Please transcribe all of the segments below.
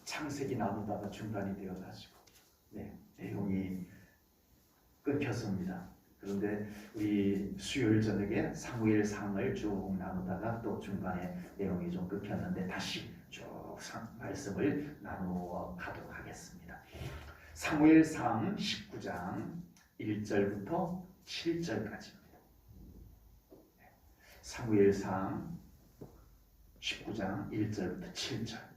창세기 나누다가 중단이 되어가지고 내용이 끊겼습니다. 그런데 우리 수요일 저녁에 사무엘상을 쭉 나누다가 또 중간에 내용이 좀 끊겼는데 다시 쭉 말씀을 나누어 가도록 하겠습니다. 사무엘상 19장 1절부터 7절까지입니다. 사무엘상 19장 1절부터 7절.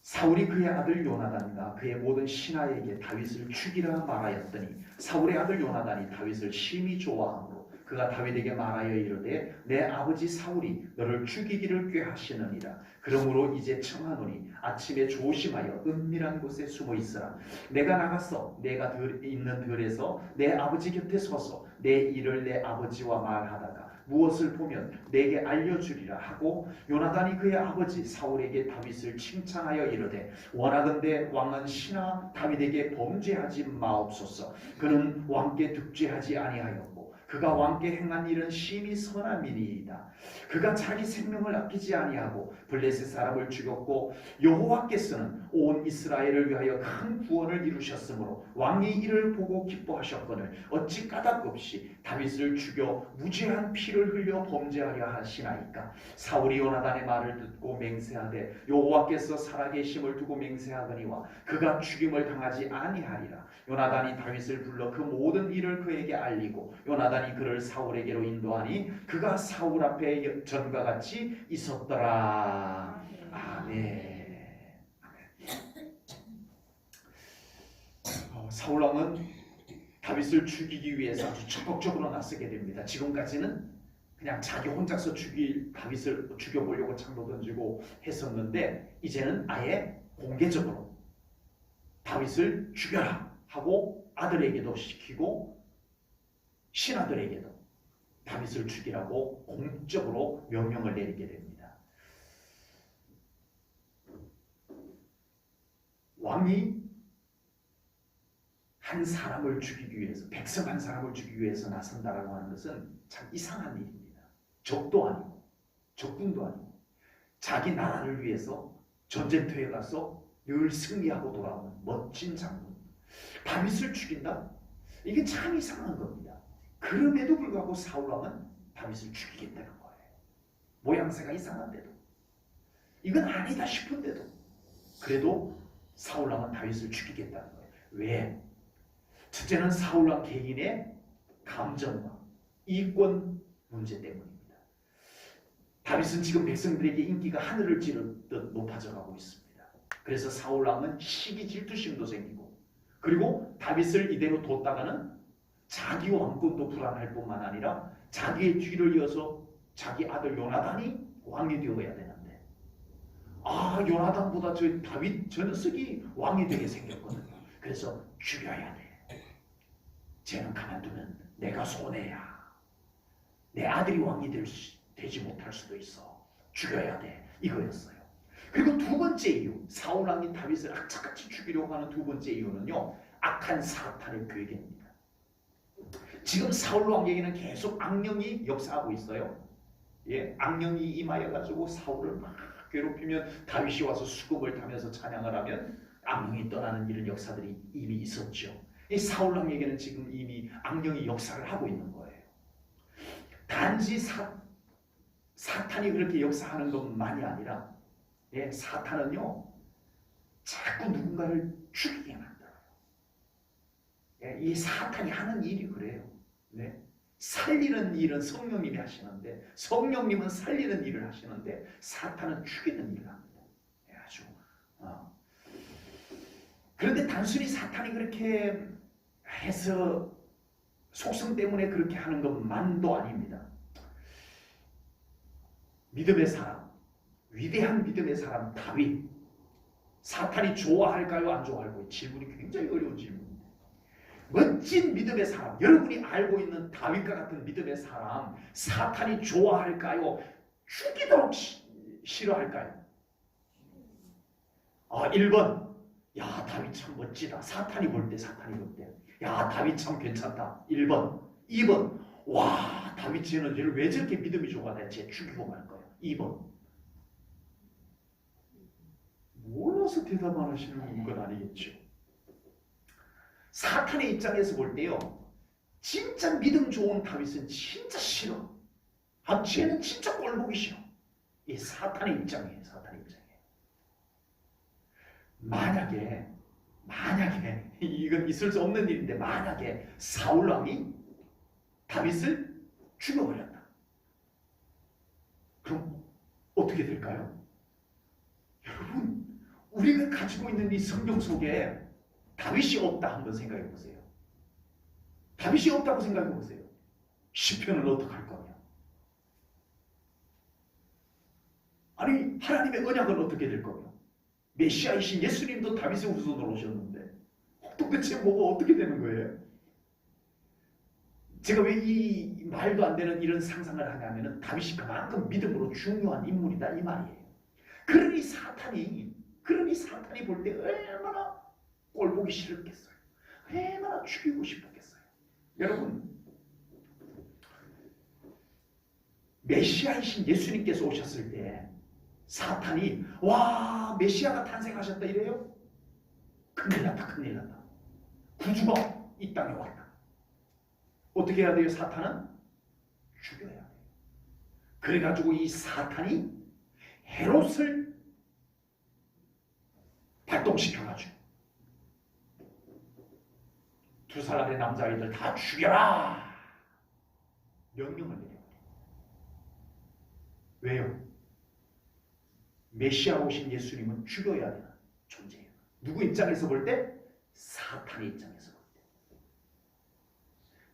사울이 그의 아들 요나단과 그의 모든 신하에게 다윗을 죽이라 말하였더니 사울의 아들 요나단이 다윗을 심히 좋아하므로 그가 다윗에게 말하여 이르되 내 아버지 사울이 너를 죽이기를 꾀하시느니라. 그러므로 이제 청하노니 아침에 조심하여 은밀한 곳에 숨어 있으라. 내가 나가서 내가 있는 들에서 내 아버지 곁에 서서 내 일을 내 아버지와 말하다가 무엇을 보면 내게 알려주리라 하고 요나단이 그의 아버지 사울에게 다윗을 칭찬하여 이르되 원하건대 왕은 신하 다윗에게 범죄하지 마옵소서. 그는 왕께 득죄하지 아니하였고 그가 왕께 행한 일은 심히 선한 일이이다. 그가 자기 생명을 아끼지 아니하고 블레셋 사람을 죽였고 여호와께서는 온 이스라엘을 위하여 큰 구원을 이루셨으므로 왕이 이를 보고 기뻐하셨거늘 어찌 까닭 없이 다윗을 죽여 무죄한 피를 흘려 범죄하려 하시나이까. 사울이 요나단의 말을 듣고 맹세하되 여호와께서 살아계심을 두고 맹세하거니와 그가 죽임을 당하지 아니하리라. 요나단이 다윗을 불러 그 모든 일을 그에게 알리고 요나단이 그를 사울에게로 인도하니 그가 사울 앞에 전과 같이 있었더라. 아멘. 사울 왕은 다윗을 죽이기 위해서 아주 적극적으로 나서게 됩니다. 지금까지는 그냥 자기 혼자서 다윗을 죽여보려고 창도 던지고 했었는데 이제는 아예 공개적으로 다윗을 죽여라 하고 아들에게도 시키고 신하들에게도 다윗을 죽이라고 공적으로 명령을 내리게 됩니다. 왕이 한 사람을 죽이기 위해서, 백성 한 사람을 죽이기 위해서 나선다라고 하는 것은 참 이상한 일입니다. 적도 아니고 적군도 아니고 자기 나라를 위해서 전쟁터에 가서 늘 승리하고 돌아오는 멋진 장군 다윗을 죽인다? 이게 참 이상한 겁니다. 그럼에도 불구하고 사울 왕은 다윗을 죽이겠다는 거예요. 모양새가 이상한데도, 이건 아니다 싶은데도 그래도 사울 왕은 다윗을 죽이겠다는 거예요. 왜? 첫째는 사울 왕 개인의 감정과 이권 문제 때문입니다. 다윗은 지금 백성들에게 인기가 하늘을 찌르듯 높아져가고 있습니다. 그래서 사울 왕은 시기 질투심도 생기고, 그리고 다윗을 이대로 뒀다가는 자기 왕권도 불안할 뿐만 아니라 자기의 뒤를 이어서 자기 아들 요나단이 왕이 되어야 되는데, 요나단보다 저 다윗 저 녀석이 왕이 되게 생겼거든요. 그래서 죽여야 돼. 쟤는 가만두면 내가 손해야. 내 아들이 왕이 되지 못할 수도 있어. 죽여야 돼. 이거였어요. 그리고 두 번째 이유, 사울 왕이 다윗을 악착같이 죽이려고 하는 두 번째 이유는요, 악한 사탄의 괴계입니다. 지금 사울 왕에게는 계속 악령이 역사하고 있어요. 악령이 임하여가지고 사울을 막 괴롭히면 다윗이 와서 수금을 타면서 찬양을 하면 악령이 떠나는 이런 역사들이 이미 있었죠. 이 사울 왕에게는 지금 이미 악령이 역사를 하고 있는 거예요. 단지 사탄이 그렇게 역사하는 것만이 아니라 사탄은요 자꾸 누군가를 죽이게 만들어요. 이 사탄이 하는 일이 그래요. 살리는 일은 성령님이 하시는데, 성령님은 살리는 일을 하시는데 사탄은 죽이는 일을 합니다. 아주 그런데 단순히 사탄이 그렇게 해서 속성 때문에 그렇게 하는 것만도 아닙니다. 믿음의 사람, 위대한 믿음의 사람 다윗, 사탄이 좋아할까요 안 좋아할까요? 질문이 굉장히 어려운 질문입니다. 멋진 믿음의 사람, 여러분이 알고 있는 다윗과 같은 믿음의 사람, 사탄이 좋아할까요? 죽이도록 싫어할까요? 1번, 야 다윗 참 멋지다. 사탄이 볼 때 야 다윗 참 괜찮다. 1번. 2번, 와 다윗 쟤는 왜 저렇게 믿음이 좋아. 내가 쟤 죽이고 말 거야. 2번. 와서 대답 안 하시는 건 아니겠죠. 사탄의 입장에서 볼 때요, 진짜 믿음 좋은 다윗은 진짜 싫어. 쟤는 진짜 꼴보기 싫어. 이 사탄의 입장이에요. 사탄의 입장이에요. 만약에 이건 있을 수 없는 일인데, 만약에 사울 왕이 다윗을 죽여버렸다. 그럼 어떻게 될까요? 여러분, 우리가 가지고 있는 이 성경 속에 다윗이 없다 한번 생각해 보세요. 다윗이 없다고 생각해 보세요. 시편은 어떡할 거냐? 아니, 하나님의 언약은 어떻게 될 거냐? 메시아이신 예수님도 다윗의 후손으로 오셨는데 도대체 뭐가 어떻게 되는 거예요? 제가 왜 이 말도 안 되는 이런 상상을 하냐면은 다윗이 그만큼 믿음으로 중요한 인물이다 이 말이에요. 그러니 사탄이 볼 때 얼마나 꼴보기 싫었겠어요. 얼마나 죽이고 싶었겠어요. 여러분, 메시아이신 예수님께서 오셨을 때 사탄이 와, 메시아가 탄생하셨다 이래요? 큰일 났다, 큰일 났다. 구주가 이 땅에 왔다. 어떻게 해야 돼요? 사탄은 죽여야 돼요. 그래가지고 이 사탄이 헤롯을 발동시켜가지고 두 살 아래 남자아이들 다 죽여라 명령을 내려버려요. 왜요? 메시아로 오신 예수님은 죽여야 되는 존재예요. 누구 입장에서 볼 때? 사탄의 입장에서 볼 때.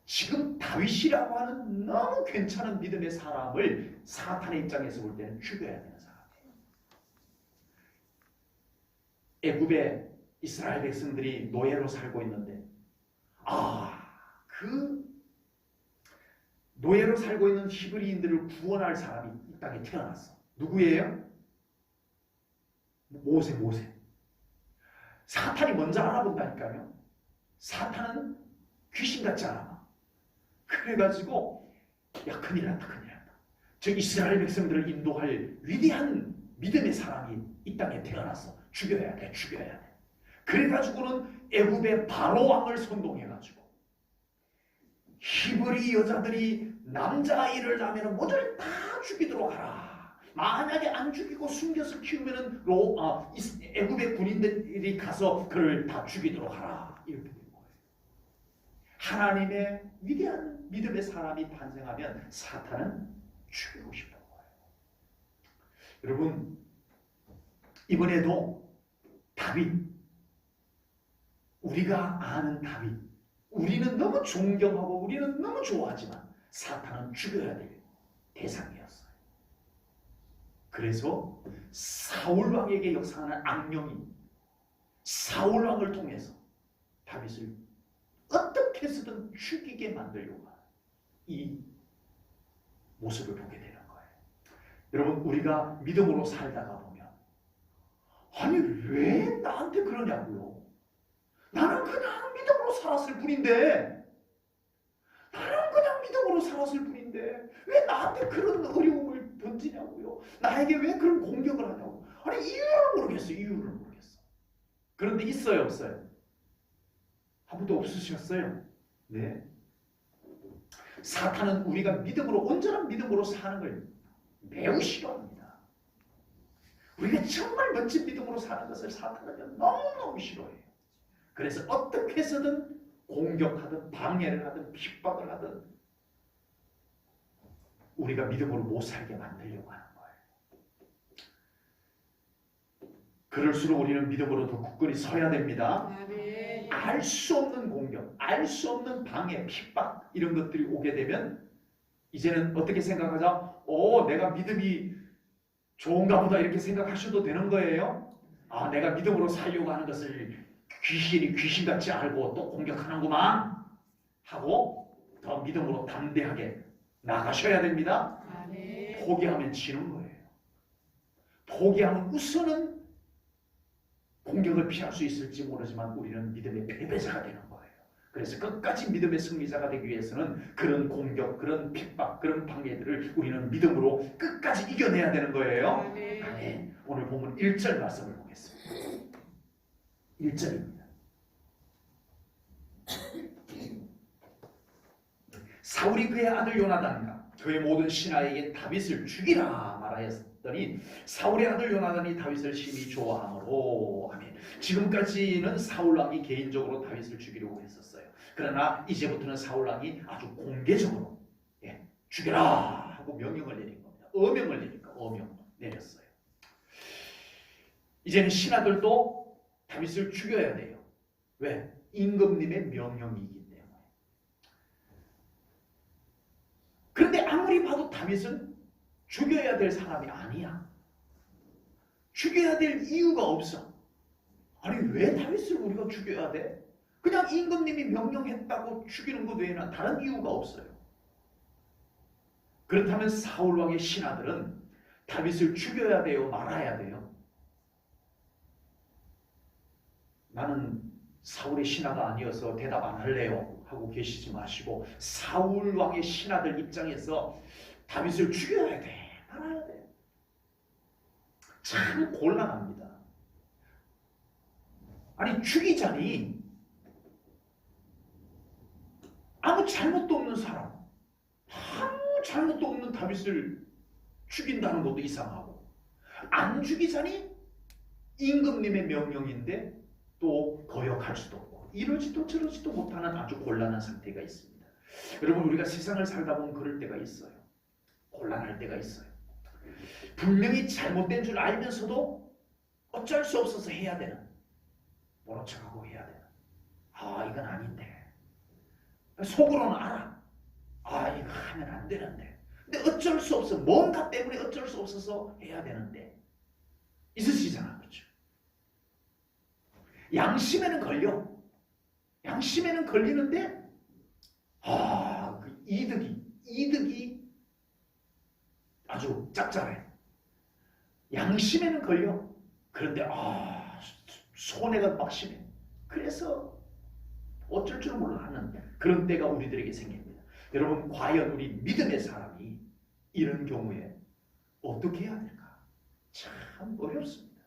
지금 다윗이라고 하는 너무 괜찮은 믿음의 사람을 사탄의 입장에서 볼 때는 죽여야 되는 사람이에요. 애굽의 이스라엘 백성들이 노예로 살고 있는데, 그 노예로 살고 있는 히브리인들을 구원할 사람이 이 땅에 태어났어. 누구예요? 모세. 사탄이 먼저 알아본다니까요. 사탄은 귀신같이 알아봐. 그래가지고 야, 큰일 났다. 저 이스라엘 백성들을 인도할 위대한 믿음의 사람이 이 땅에 태어났어. 죽여야 돼. 그래가지고는 애굽의 바로 왕을 선동해가지고 히브리 여자들이 남자아이를 낳으면 모두를 다 죽이도록 하라. 만약에 안 죽이고 숨겨서 키우면은 애굽의 군인들이 가서 그를 다 죽이도록 하라. 이렇게 된 거예요. 하나님의 위대한 믿음의 사람이 탄생하면 사탄은 죽이고 싶은 거예요. 여러분, 이번에도 다윗, 우리가 아는 다윗, 우리는 너무 존경하고 우리는 너무 좋아하지만 사탄은 죽여야 될 대상이었어요. 그래서 사울왕에게 역사하는 악령이 사울왕을 통해서 다윗을 어떻게 해서든 죽이게 만들려고 하는 이 모습을 보게 되는 거예요. 여러분, 우리가 믿음으로 살다가 보면 아니, 왜 나한테 그러냐고요. 나는 그냥 믿음으로 살았을 뿐인데 왜 나한테 그런 어려움을 던지냐고요. 나에게 왜 그런 공격을 하냐고. 아니, 이유를 모르겠어. 그런데 있어요, 없어요? 아무도 없으셨어요? 네. 사탄은 우리가 온전한 믿음으로 사는 걸 매우 싫어합니다. 우리가 정말 멋진 믿음으로 사는 것을 사탄은 너무너무 싫어해요. 그래서 어떻게 해서든 공격하든 방해를 하든 핍박을 하든 우리가 믿음으로 못 살게 만들려고 하는 거예요. 그럴수록 우리는 믿음으로 더 굳건히 서야 됩니다. 알 수 없는 공격, 알 수 없는 방해, 핍박 이런 것들이 오게 되면 이제는 어떻게 생각하자? 내가 믿음이 좋은가 보다 이렇게 생각하셔도 되는 거예요. 내가 믿음으로 살려고 하는 것을 귀신이 귀신같이 알고 또 공격하는구만 하고 더 믿음으로 담대하게 나가셔야 됩니다. 포기하면 지는 거예요. 포기하면 우선은 공격을 피할 수 있을지 모르지만 우리는 믿음의 패배자가 되는 거예요. 그래서 끝까지 믿음의 승리자가 되기 위해서는 그런 공격, 그런 핍박, 그런 방해들을 우리는 믿음으로 끝까지 이겨내야 되는 거예요. 아멘. 오늘 본문 1절 말씀을 보겠습니다. 1절입니다. 사울이 그의 아들 요나단과 그의 모든 신하에게 다윗을 죽이라 말하였더니 사울의 아들 요나단이 다윗을 심히 좋아하므로. 아멘. 지금까지는 사울 왕이 개인적으로 다윗을 죽이려고 했었어요. 그러나 이제부터는 사울 왕이 아주 공개적으로 죽여라 하고 명령을 내린 겁니다. 어명을 내니까 어명 내렸어요. 이제는 신하들도 다윗을 죽여야 돼요. 왜? 임금님의 명령이기 때문에. 그런데 아무리 봐도 다윗은 죽여야 될 사람이 아니야. 죽여야 될 이유가 없어. 아니 왜 다윗을 우리가 죽여야 돼? 그냥 임금님이 명령했다고 죽이는 것 외에는 다른 이유가 없어요. 그렇다면 사울왕의 신하들은 다윗을 죽여야 돼요? 말아야 돼요? 나는 사울의 신하가 아니어서 대답 안 할래요 하고 계시지 마시고 사울왕의 신하들 입장에서 다윗을 죽여야 돼? 말아야 돼? 참 곤란합니다. 아니 죽이자니 아무 잘못도 없는 사람, 아무 잘못도 없는 다윗을 죽인다는 것도 이상하고 안 죽이자니 임금님의 명령인데 또 거역할 수도 없고 이러지도 저러지도 못하는 아주 곤란한 상태가 있습니다. 여러분 우리가 세상을 살다 보면 그럴 때가 있어요. 곤란할 때가 있어요. 분명히 잘못된 줄 알면서도 어쩔 수 없어서 해야 되는, 모른 척하고 해야 되는, 아 이건 아닌데 속으로는 알아, 아 이거 하면 안 되는데 근데 어쩔 수 없어, 뭔가 때문에 어쩔 수 없어서 해야 되는데 있으시잖아. 그렇죠? 양심에는 걸려. 양심에는 걸리는데 그 이득이 아주 짭짤해. 양심에는 걸려. 그런데 손해가 막 심해. 그래서 어쩔 줄 몰라 하는 그런 때가 우리들에게 생깁니다. 여러분 과연 우리 믿음의 사람이 이런 경우에 어떻게 해야 될까? 참 어렵습니다.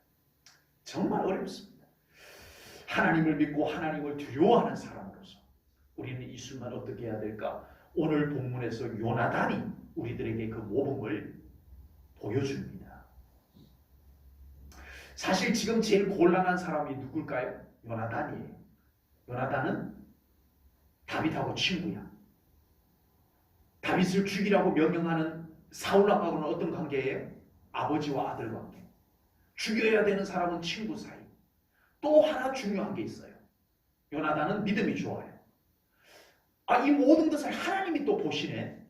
정말 어렵습니다. 하나님을 믿고 하나님을 두려워하는 사람으로서 우리는 이 순간 어떻게 해야 될까? 오늘 본문에서 요나단이 우리들에게 그 모범을 보여줍니다. 사실 지금 제일 곤란한 사람이 누굴까요? 요나단이에요. 요나단은 다윗하고 친구야. 다윗을 죽이라고 명령하는 사울왕하고는 어떤 관계예요? 아버지와 아들 관계. 죽여야 되는 사람은 친구 사이. 또 하나 중요한 게 있어요. 요나단은 믿음이 좋아요. 이 모든 것을 하나님이 또 보시네.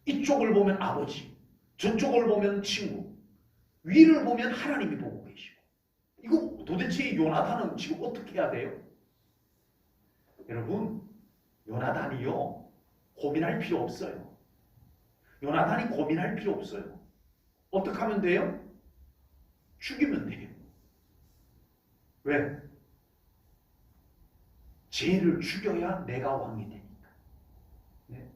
이쪽을 보면 아버지, 저쪽을 보면 친구, 위를 보면 하나님이 보고 계시고. 이거 도대체 요나단은 지금 어떻게 해야 돼요? 여러분, 요나단이요 고민할 필요 없어요. 요나단이 고민할 필요 없어요. 어떻게 하면 돼요? 죽이면 돼요. 왜? 쟤를 죽여야 내가 왕이 되니까. 네?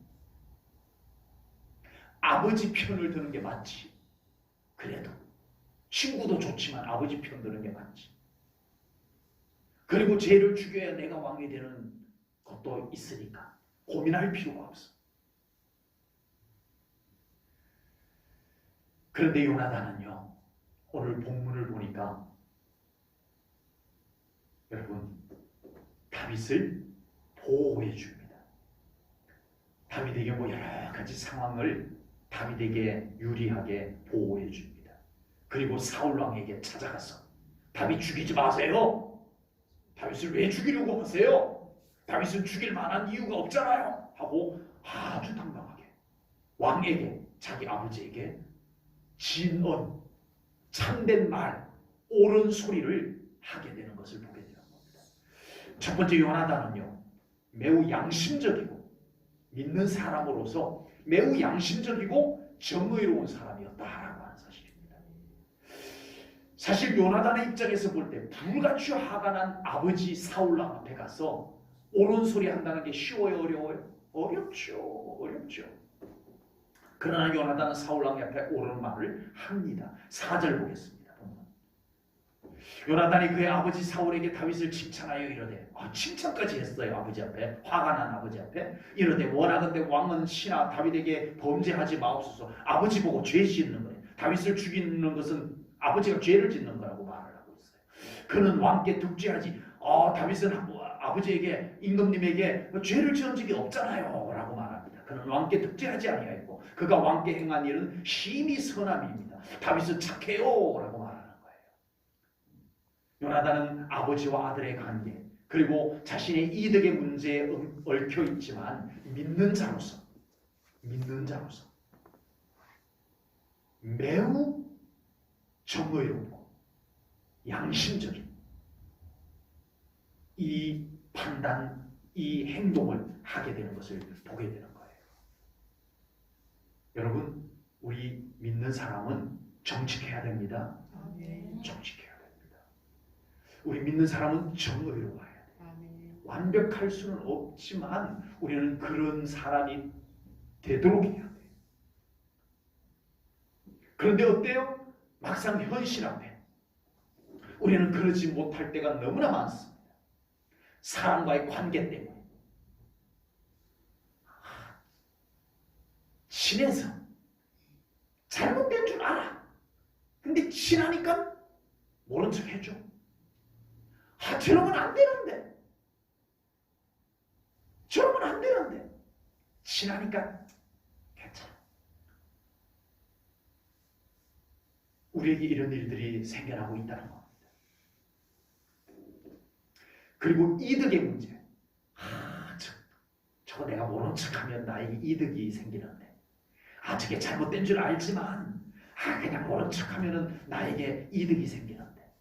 아버지 편을 드는 게 맞지. 그래도 친구도 좋지만 아버지 편 드는 게 맞지. 그리고 쟤를 죽여야 내가 왕이 되는 것도 있으니까 고민할 필요가 없어. 그런데 요나단은요, 오늘 본문을 보니까 여러분 다윗을 보호해 줍니다. 다윗에게 여러 가지 상황을 다윗에게 유리하게 보호해 줍니다. 그리고 사울왕에게 찾아가서 다윗 죽이지 마세요. 다윗을 왜 죽이려고 하세요? 다윗은 죽일 만한 이유가 없잖아요. 하고 아주 당당하게 왕에게, 자기 아버지에게 진언, 참된 말, 옳은 소리를 하게 되는 것을 보게 되는 겁니다. 첫 번째 요나단은요, 매우 양심적이고 믿는 사람으로서 매우 양심적이고 정의로운 사람이었다라고 하는 사실입니다. 사실 요나단의 입장에서 볼 때 불같이 화가 난 아버지 사울왕 앞에 가서 옳은 소리 한다는 게 쉬워요? 어려워요? 어렵죠. 그러나 요나단은 사울왕 앞에 옳은 말을 합니다. 4절 보겠습니다. 요나단이 그의 아버지 사울에게 다윗을 칭찬하여 이르되, 칭찬까지 했어요. 아버지 앞에, 화가 난 아버지 앞에 이르되, 원하건대 왕은 신하 다윗에게 범죄하지 마옵소서. 아버지 보고 죄 짓는 거예요. 다윗을 죽이는 것은 아버지가 죄를 짓는 거라고 말을 하고 있어요. 그는 왕께 득죄하지. 다윗은 아버지에게, 임금님에게 죄를 지은 적이 없잖아요 라고 말합니다. 그는 왕께 득죄하지 아니하였고 그가 왕께 행한 일은 심히 선함입니다. 다윗은 착해요 라고 말합니다. 요나단은 아버지와 아들의 관계, 그리고 자신의 이득의 문제에 얽혀 있지만 믿는 자로서 매우 정의롭고 양심적인 이 판단, 이 행동을 하게 되는 것을 보게 되는 거예요. 여러분, 우리 믿는 사람은 정직해야 됩니다. 정직해야 됩니다. 우리 믿는 사람은 정의로워야 돼요. 완벽할 수는 없지만 우리는 그런 사람이 되도록 해야 돼요. 그런데 어때요? 막상 현실 앞에 우리는 그러지 못할 때가 너무나 많습니다. 사람과의 관계 때문에. 친해서 잘못된 줄 알아. 근데 친하니까 모른 척 해줘. 저러면 안 되는데. 저러면 안 되는데. 친하니까 괜찮아. 우리에게 이런 일들이 생겨나고 있다는 겁니다. 그리고 이득의 문제. 저거 내가 모른 척하면 나에게 이득이 생기는데. 저게 잘못된 줄 알지만 그냥 모른 척하면 나에게 이득이 생기는데.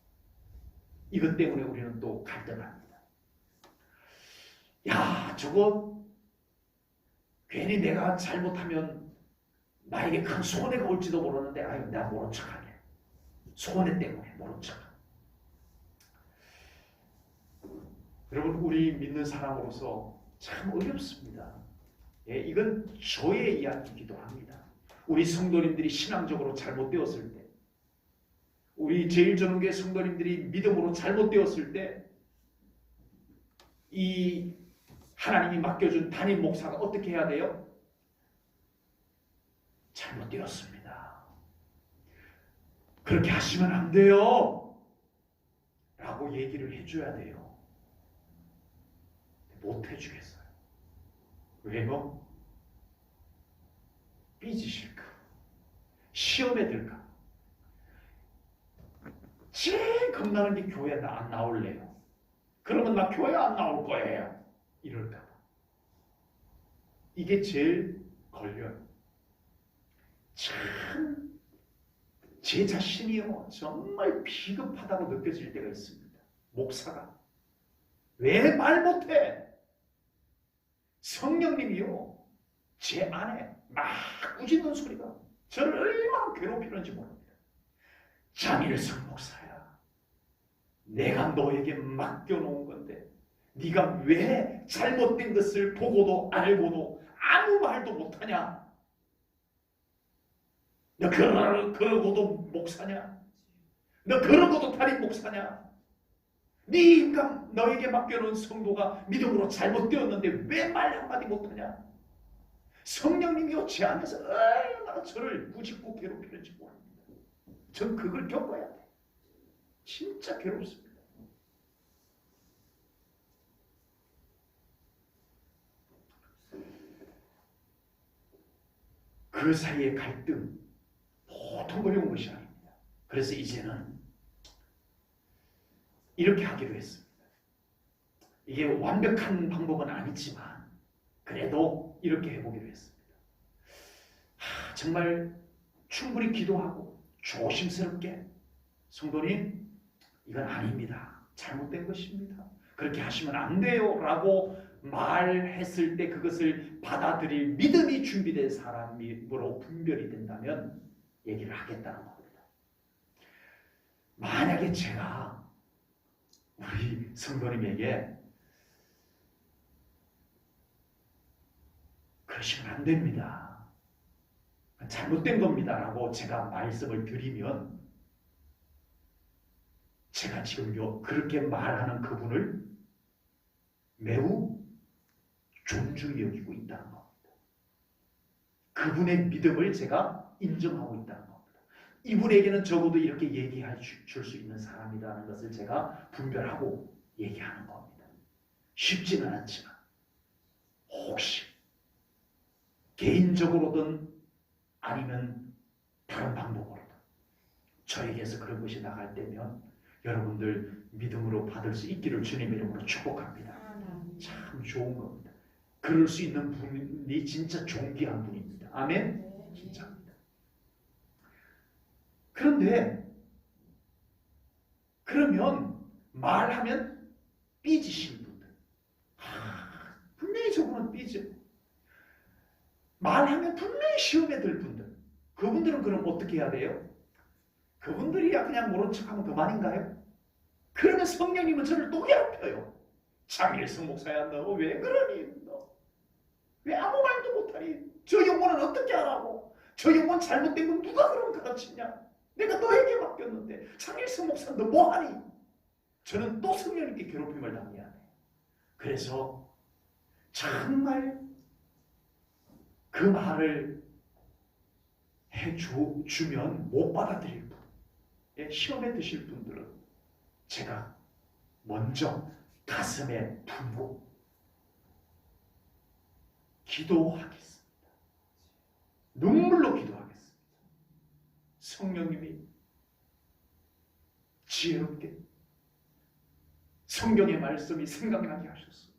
이것 때문에 우리는 또 갈등합니다. 저거 괜히 내가 잘못하면 나에게 큰 손해가 올지도 모르는데 내가 모른 척하네. 손해 때문에 모른 척. 여러분, 우리 믿는 사람으로서 참 어렵습니다. 이건 저의 이야기이기도 합니다. 우리 성도님들이 신앙적으로 잘못되었을 때, 우리 제일전원교회 성도님들이 믿음으로 잘못되었을 때, 이 하나님이 맡겨준 담임 목사가 어떻게 해야 돼요? 잘못되었습니다. 그렇게 하시면 안 돼요. 라고 얘기를 해줘야 돼요. 못 해주겠어요. 왜요? 삐지실까? 시험에 들까? 제일 겁나는 게 교회 안 나올래요. 그러면 나 교회 안 나올 거예요. 이럴까 봐. 이게 제일 걸려요. 참 제 자신이요, 정말 비겁하다고 느껴질 때가 있습니다. 목사가 왜 말 못해? 성령님이요, 제 안에 막 꾸짖는 소리가 저를 얼마나 괴롭히는지 모릅니다. 장일성 목사야, 내가 너에게 맡겨놓은 건데 네가 왜 잘못된 것을 보고도 알고도 아무 말도 못하냐? 너 그러고도 목사냐? 너 그러고도 담임 목사냐? 네 인간, 너에게 맡겨놓은 성도가 믿음으로 잘못되었는데 왜 말 한마디 못하냐? 성령님이요, 제 안에서 얼마나 저를 꾸짖고 괴롭히는지 모릅니다. 전 그걸 겪어야 돼. 진짜 괴롭습니다. 그 사이의 갈등, 보통 어려운 것이 아닙니다. 그래서 이제는 이렇게 하기로 했습니다. 이게 완벽한 방법은 아니지만 그래도 이렇게 해보기로 했습니다. 정말 충분히 기도하고 조심스럽게, 성도님, 이건 아닙니다. 잘못된 것입니다. 그렇게 하시면 안 돼요 라고 말했을 때 그것을 받아들일 믿음이 준비된 사람으로 분별이 된다면 얘기를 하겠다는 겁니다. 만약에 제가 우리 성도님에게 그러시면 안 됩니다, 잘못된 겁니다 라고 제가 말씀을 드리면 제가 지금 그렇게 말하는 그분을 매우 존중히 여기고 있다는 겁니다. 그분의 믿음을 제가 인정하고 있다는 겁니다. 이분에게는 적어도 이렇게 얘기할 줄 수 있는 사람이라는 것을 제가 분별하고 얘기하는 겁니다. 쉽지는 않지만 혹시 개인적으로든 아니면 다른 방법으로든 저에게서 그런 것이 나갈 때면 여러분들 믿음으로 받을 수 있기를 주님의 이름으로 축복합니다. 참 좋은 겁니다. 그럴 수 있는 분이 진짜 존귀한 분입니다. 아멘? 진짜입니다. 그런데 그러면 말하면 삐지신 분들, 분명히 저분은 삐져. 말하면 분명히 시험에 들 분들, 그분들은 그럼 어떻게 해야 돼요? 그분들이야 그냥 모른 척하면 그만인가요? 그러면 성령님은 저를 또 괴롭혀요. 장일성 목사야, 너 왜 그러니? 너 왜 아무 말도 못하니? 저 영혼은 어떻게 하라고? 저 영혼 잘못된 건 누가 그럼 가르치냐? 내가 너에게 맡겼는데 장일성 목사 너 뭐하니? 저는 또 성령님께 괴롭힘을 당해야 돼. 그래서 정말 그 말을 해주면 못 받아들일 분, 시험에 드실 분들은 제가 먼저 가슴에 품고 기도하겠습니다. 눈물로 기도하겠습니다. 성령님이 지혜롭게 성경의 말씀이 생각나게 하셔서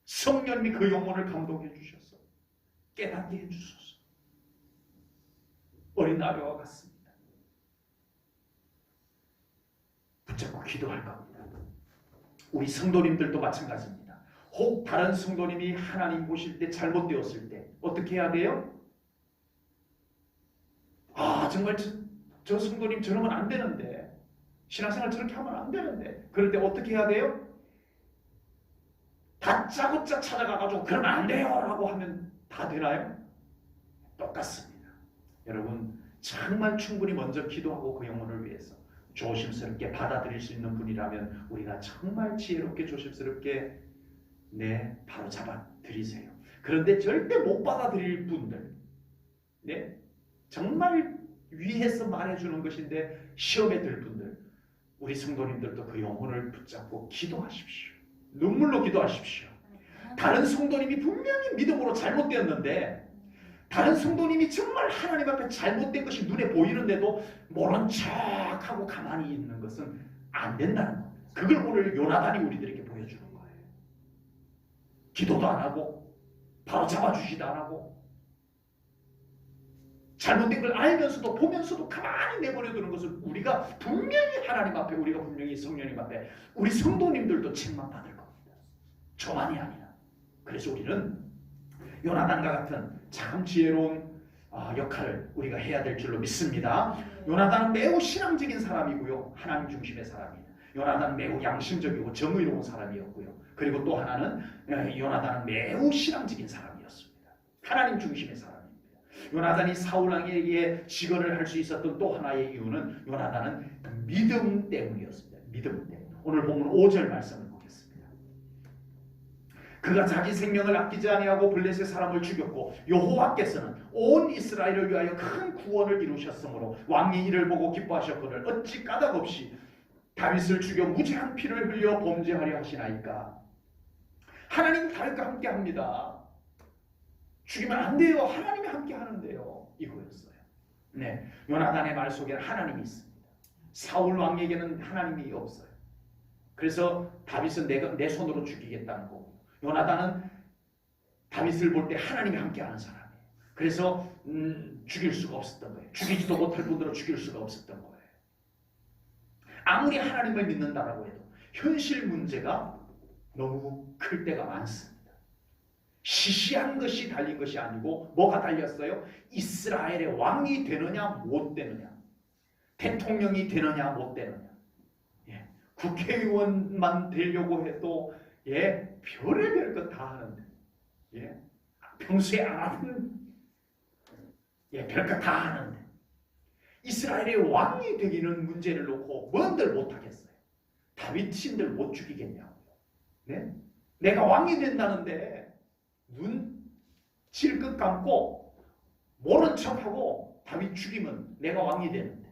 성령님이 그 영혼을 감동해 주셔서 깨닫게 해 주소서. 어린 나귀와 같습니다. 붙잡고 기도할 겁니다. 우리 성도님들도 마찬가지입니다. 혹 다른 성도님이 하나님 보실 때 잘못되었을 때 어떻게 해야 돼요? 정말 저 성도님 저러면 안 되는데, 신앙생활 저렇게 하면 안 되는데, 그럴 때 어떻게 해야 돼요? 다짜고짜 찾아가가지고 그러면 안 돼요 라고 하면 다 되나요? 똑같습니다. 여러분 정말 충분히 먼저 기도하고 그 영혼을 위해서 조심스럽게 받아들일 수 있는 분이라면 우리가 정말 지혜롭게 조심스럽게 바로 잡아드리세요. 그런데 절대 못 받아들일 분들, 정말 위에서 말해주는 것인데 시험에 들 분들, 우리 성도님들도 그 영혼을 붙잡고 기도하십시오. 눈물로 기도하십시오. 다른 성도님이 분명히 믿음으로 잘못되었는데, 다른 성도님이 정말 하나님 앞에 잘못된 것이 눈에 보이는데도 모른 척하고 가만히 있는 것은 안 된다는 겁니다. 그걸 오늘 요나단이 우리들에게 보여주는 거예요. 기도도 안 하고 바로 잡아주지도 안 하고 잘못된 걸 알면서도 보면서도 가만히 내버려두는 것을 우리가 분명히 하나님 앞에, 우리가 분명히 성령님 앞에, 우리 성도님들도 책망받을 겁니다. 저만이 아니라. 그래서 우리는 요나단과 같은 참 지혜로운 역할을 우리가 해야 될 줄로 믿습니다. 요나단은 매우 신앙적인 사람이고요, 하나님 중심의 사람입니다. 요나단은 매우 양심적이고 정의로운 사람이었고요. 그리고 또 하나는 요나단은 매우 신앙적인 사람이었습니다. 하나님 중심의 사람입니다. 요나단이 사울 왕에게 직언을 할 수 있었던 또 하나의 이유는 요나단은 믿음 때문이었습니다. 믿음 때문에. 오늘 보면 5절 말씀을 보겠습니다. 그가 자기 생명을 아끼지 아니하고 블레셋 사람을 죽였고 여호와께서는 온 이스라엘을 위하여 큰 구원을 이루셨으므로 왕이 이를 보고 기뻐하셨거늘 어찌 까닭없이 다윗을 죽여 무죄한 피를 흘려 범죄하려 하시나이까. 하나님이 다윗과 함께합니다. 죽이면 안 돼요. 하나님이 함께 하는데요. 이거였어요. 요나단의 말 속에는 하나님이 있습니다. 사울 왕에게는 하나님이 없어요. 그래서 다윗은 내 손으로 죽이겠다는 거고, 요나단은 다윗을 볼 때 하나님이 함께 하는 사람이에요. 그래서 죽일 수가 없었던 거예요. 죽이지도 못할 분들은 죽일 수가 없었던 거예요. 아무리 하나님을 믿는다라고 해도 현실 문제가 너무 클 때가 많습니다. 시시한 것이 달린 것이 아니고 뭐가 달렸어요? 이스라엘의 왕이 되느냐 못 되느냐, 대통령이 되느냐 못 되느냐, 국회의원만 되려고 해도 별의별 것 다 하는데, 평소에 안 하는 별것 다 하는데 이스라엘의 왕이 되기는 문제를 놓고 뭔들 못하겠어요. 다윗신들 못 죽이겠냐고요. 네? 내가 왕이 된다는데 눈 질끈 감고 모른 척하고 다윗 죽이면 내가 왕이 되는데.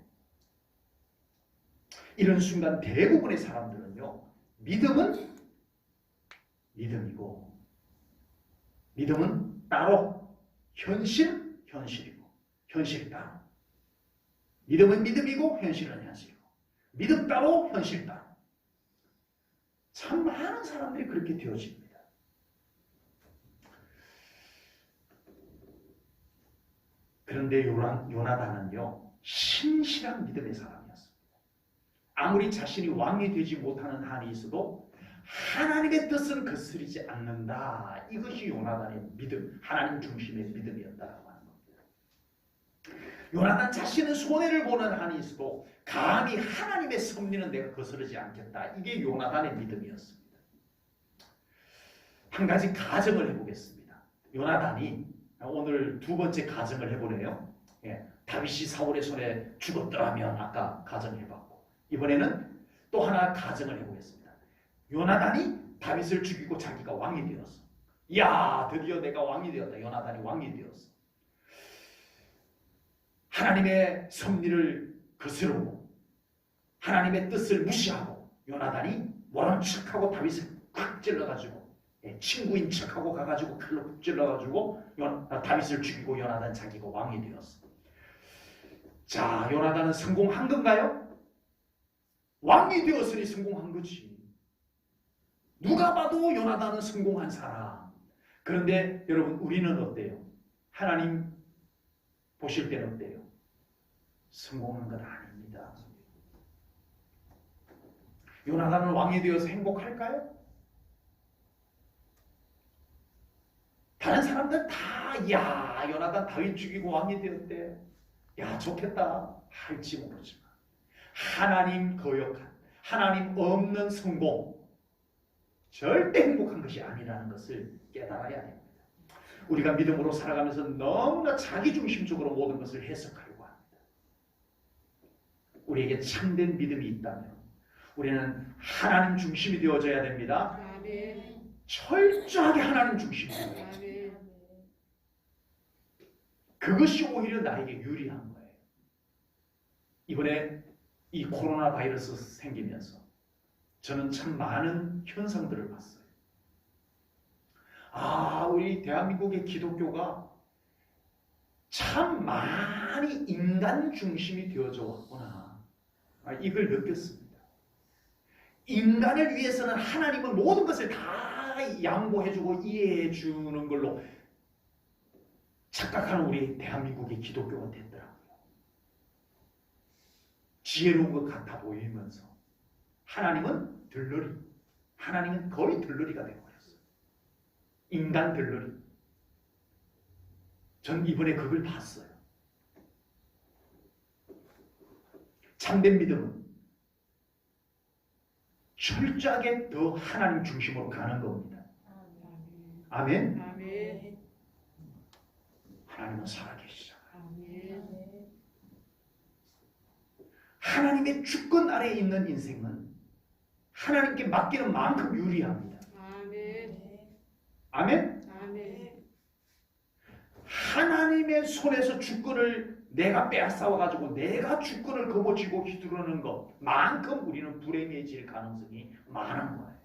이런 순간 대부분의 사람들은요, 믿음은 믿음이고 믿음은 따로, 현실이고 현실이 따로. 믿음은 믿음이고 현실은 현실이고 믿음 따로, 현실 따로. 참 많은 사람들이 그렇게 되어집니다. 그런데 요나단은요, 신실한 믿음의 사람이었습니다. 아무리 자신이 왕이 되지 못하는 한이 있어도 하나님의 뜻은 거스르지 않는다. 이것이 요나단의 믿음, 하나님 중심의 믿음이었다라고 하는 겁니다. 요나단 자신은 손해를 보는 한이 있어도 감히 하나님의 섭리는 내가 거스르지 않겠다. 이게 요나단의 믿음이었습니다. 한 가지 가정을 해보겠습니다. 요나단이 오늘 두 번째 가정을 해보네요. 다윗이 사울의 손에 죽었더라면 아까 가정을 해봤고, 이번에는 또 하나 가정을 해보겠습니다. 요나단이 다윗을 죽이고 자기가 왕이 되었어. 야, 드디어 내가 왕이 되었다. 요나단이 왕이 되었어. 하나님의 섭리를 거스르고 하나님의 뜻을 무시하고 요나단이 모른 척하고 다윗을 콱 찔러가지고, 친구인 척하고 가가지고 칼로 쿡 찔러가지고 다윗을 죽이고 요나단 자기가 왕이 되었어. 자, 요나단은 성공한 건가요? 왕이 되었으니 성공한 거지. 누가 봐도 요나단은 성공한 사람. 그런데 여러분, 우리는 어때요? 하나님 보실 때는 어때요? 성공한 건 아닙니다. 요나단은 왕이 되어서 행복할까요? 다른 사람들 다, 야, 요나단 다윗 죽이고 왕이 되었대. 야, 좋겠다 할지 모르지만 하나님 거역한, 하나님 없는 성공, 절대 행복한 것이 아니라는 것을 깨달아야 됩니다. 우리가 믿음으로 살아가면서 너무나 자기중심적으로 모든 것을 해석하려고 합니다. 우리에게 참된 믿음이 있다면 우리는 하나님 중심이 되어져야 됩니다. 아멘. 철저하게 하나님 중심이 되어야 됩니다. 그것이 오히려 나에게 유리한 거예요. 이번에 이 코로나 바이러스 생기면서 저는 참 많은 현상들을 봤어요. 우리 대한민국의 기독교가 참 많이 인간 중심이 되어져 왔구나. 이걸 느꼈습니다. 인간을 위해서는 하나님은 모든 것을 다 양보해주고 이해해주는 걸로 착각하는 우리 대한민국의 기독교가 됐더라고요. 지혜로운 것 같아 보이면서 하나님은 들러리, 하나님은 거의 들러리가 되어버렸어요. 인간 들러리. 전 이번에 그걸 봤어요. 참된 믿음은 철저하게 더 하나님 중심으로 가는 겁니다. 아멘. 아멘. 하나님은 살아계시잖아요. 하나님의 주권 아래에 있는 인생은 하나님께 맡기는 만큼 유리합니다. 아멘. 아멘. 아멘. 하나님의 손에서 주권을 내가 빼앗아와가지고 내가 주권을 거머쥐고 휘두르는 것만큼 우리는 불행해질 가능성이 많은 거예요.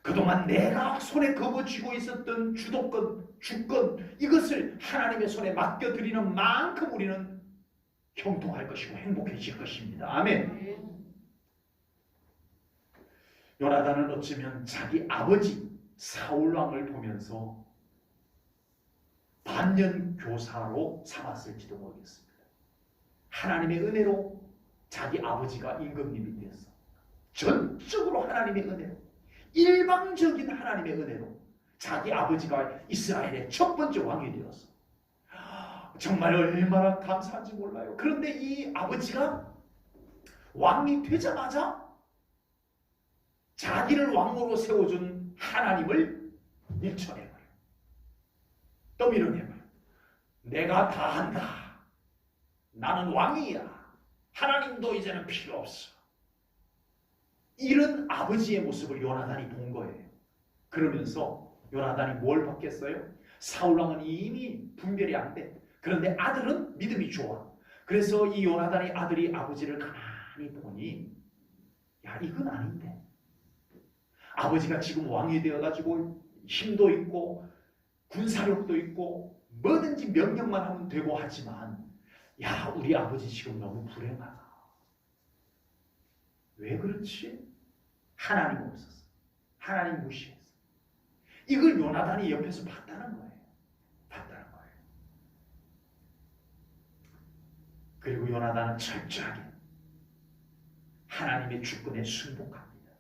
그동안 내가 손에 거머쥐고 있었던 주도권, 주권, 이것을 하나님의 손에 맡겨드리는 만큼 우리는 형통할 것이고 행복해질 것입니다. 아멘. 요나단은 어쩌면 자기 아버지 사울왕을 보면서 반면교사로 삼았을지도 모르겠습니다. 하나님의 은혜로 자기 아버지가 임금님이 되었어. 전적으로 하나님의 은혜로, 일방적인 하나님의 은혜로 자기 아버지가 이스라엘의 첫 번째 왕이 되었어. 정말 얼마나 감사한지 몰라요. 그런데 이 아버지가 왕이 되자마자 자기를 왕으로 세워준 하나님을 밀쳐내버려. 또 밀어내버려. 내가 다 한다. 나는 왕이야. 하나님도 이제는 필요 없어. 이런 아버지의 모습을 요나단이 본 거예요. 그러면서 요나단이 뭘 받겠어요? 사울왕은 이미 분별이 안 돼. 그런데 아들은 믿음이 좋아. 그래서 이 요나단의 아들이 아버지를 가만히 보니 야, 이건 아닌데. 아버지가 지금 왕이 되어가지고 힘도 있고 군사력도 있고 뭐든지 명령만 하면 되고 하지만 야, 우리 아버지 지금 너무 불행하다. 왜 그렇지? 하나님 없었어. 하나님 무시했어. 이걸 요나단이 옆에서 봤다는 거예요. 봤다는 거예요. 그리고 요나단은 철저하게 하나님의 주권에 순복합니다.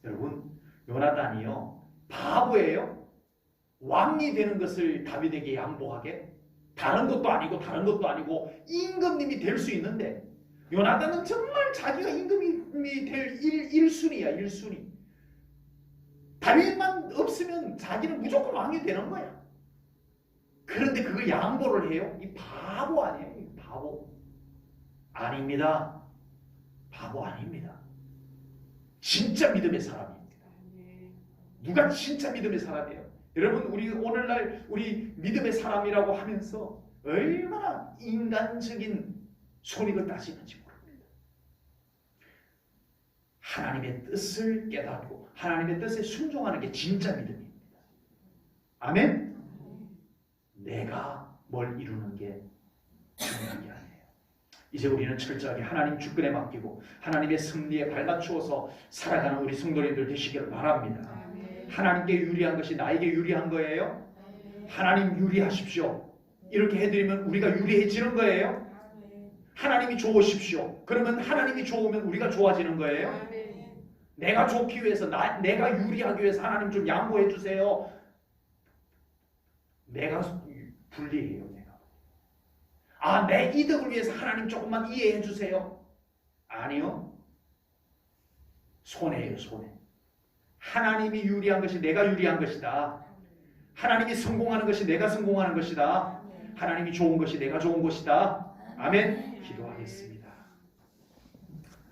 여러분, 요나단이요 바보예요. 왕이 되는 것을 다윗에게 양보하게? 다른 것도 아니고 다른 것도 아니고 임금님이 될 수 있는데 요나단은 정말 자기가 임금님이 될 1순위야. 1순위. 다윗만 없으면 자기는 무조건 왕이 되는 거야. 그런데 그걸 양보를 해요? 이 바보 아니에요? 이 바보. 아닙니다. 바보 아닙니다. 진짜 믿음의 사람입니다. 누가 진짜 믿음의 사람이에요? 여러분, 우리 오늘날 우리 믿음의 사람이라고 하면서 얼마나 인간적인 손익을 따지는지 모릅니다. 하나님의 뜻을 깨닫고 하나님의 뜻에 순종하는 게 진짜 믿음입니다. 아멘? 내가 뭘 이루는 게 중요한 게 아니에요. 이제 우리는 철저하게 하나님 주권에 맡기고 하나님의 승리에 발맞추어서 살아가는 우리 성도님들 되시기를 바랍니다. 하나님께 유리한 것이 나에게 유리한 거예요? 하나님 유리하십시오. 이렇게 해드리면 우리가 유리해지는 거예요? 하나님이 좋으십시오. 그러면 하나님이 좋으면 우리가 좋아지는 거예요? 내가 좋기 위해서 내가 유리하기 위해서 하나님 좀 양보해 주세요. 내가 불리해요. 내가. 내 이득을 위해서 하나님 조금만 이해해 주세요. 아니요. 손해예요. 손해. 하나님이 유리한 것이 내가 유리한 것이다. 하나님이 성공하는 것이 내가 성공하는 것이다. 하나님이 좋은 것이 내가 좋은 것이다. 아멘. 기도하겠습니다.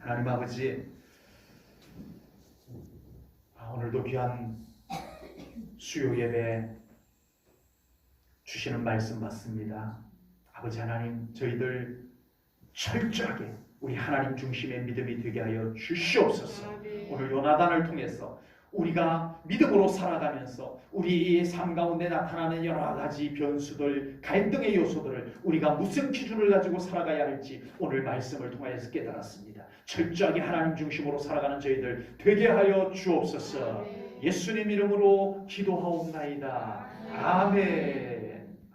하나님 아버지, 오늘도 귀한 수요 예배 주시는 말씀 맞습니다. 아버지 하나님, 저희들 철저하게 우리 하나님 중심의 믿음이 되게 하여 주시옵소서. 오늘 요나단을 통해서 우리가 믿음으로 살아가면서 우리 삶 가운데 나타나는 여러 가지 변수들, 갈등의 요소들을 우리가 무슨 기준을 가지고 살아가야 할지 오늘 말씀을 통하여서 깨달았습니다. 철저하게 하나님 중심으로 살아가는 저희들 되게 하여 주옵소서. 예수님 이름으로 기도하옵나이다. 아멘.